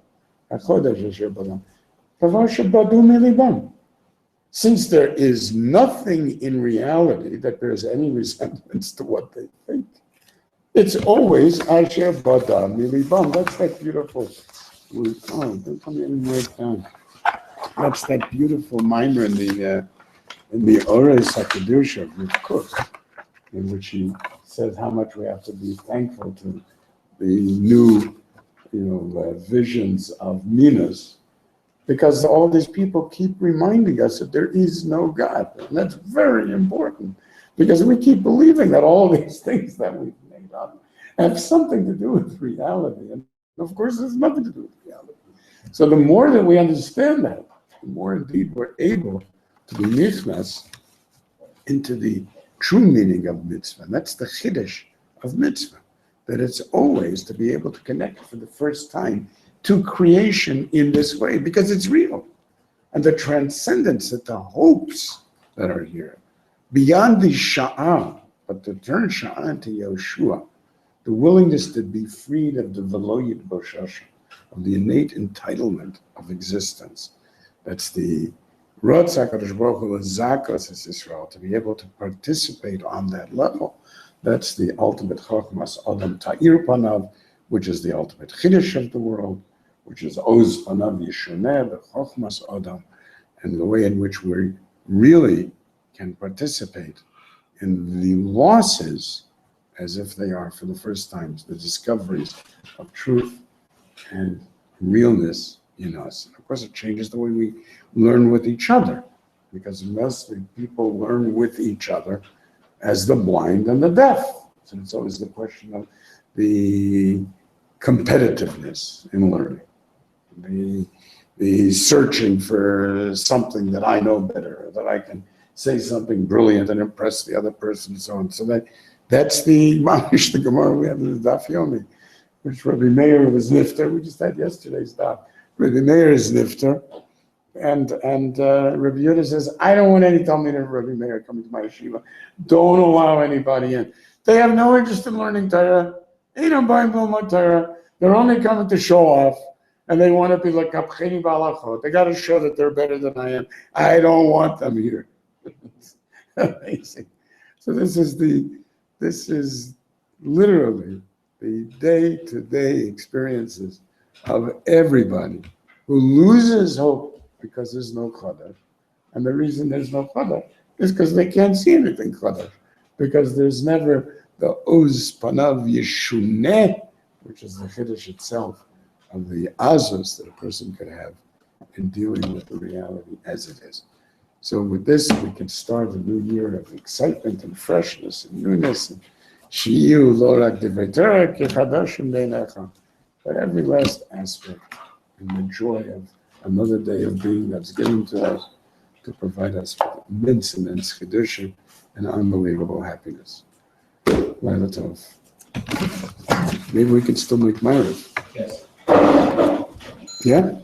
Since there is nothing in reality that bears any resemblance to what they think, it's always Asher Bada Milibam. That's that beautiful. Don't tell me any down. That's that beautiful mimer in the Ores HaKedusha of Rav Kook, in which he says how much we have to be thankful to the new, visions of Minas, because all these people keep reminding us that there is no God. And that's very important, because we keep believing that all these things that we've made up have something to do with reality. And of course, there's nothing to do with reality. So the more that we understand that, the more indeed we're able to be nichnas into the true meaning of mitzvah. And that's the chiddush of mitzvah, that it's always to be able to connect for the first time to creation in this way, because it's real. And the transcendence, that the hopes that are here, beyond the sha'ah, but to turn sha'ah into Yoshua, the willingness to be freed of the veloyit boshasha, of the innate entitlement of existence. That's the Rotz HaKadosh Baruch Hu Zakos is Israel, to be able to participate on that level. That's the ultimate Chochmas Adam Ta'ir Panav, which is the ultimate Chiddush of the world, which is Oz Panav Yeshoneh, the Chochmas Adam, and the way in which we really can participate in the losses as if they are for the first time, the discoveries of truth and realness in us. And of course, it changes the way we learn with each other, because mostly people learn with each other as the blind and the deaf. So it's always the question of the competitiveness in learning, the searching for something that I know better, that I can say something brilliant and impress the other person and so on. So that's the Mamish, the Gemara we have in the Daf Yomi, which Rabbi Meir was nifter. We just had yesterday's Daf. Rabbi Meir is nifter, and Rabbi Yehuda says, I don't want any Talmid of Rabbi Meir coming to my yeshiva. Don't allow anybody in. They have no interest in learning Torah. They don't buy Torah. They're only coming to show off, and they want to be like Kapcheni Balachot. They got to show that they're better than I am. I don't want them here. Amazing. So this is literally the day-to-day experiences of everybody who loses hope because there's no Chodesh. And the reason there's no Chodesh is because they can't see anything Chodesh, because there's never the Oz Panav Yeshuneh, which is the Chiddush itself of the Azus that a person could have in dealing with the reality as it is. So with this, we can start a new year of excitement and freshness and newness. And Shiyu Lorak Divrei Torah Kechadashim Beinecha. But every last aspect and the joy of another day of being that's given to us to provide us with immense chiddushim and unbelievable happiness. Laila Tov. Maybe we can still make Ma'ariv. Yes. Yeah?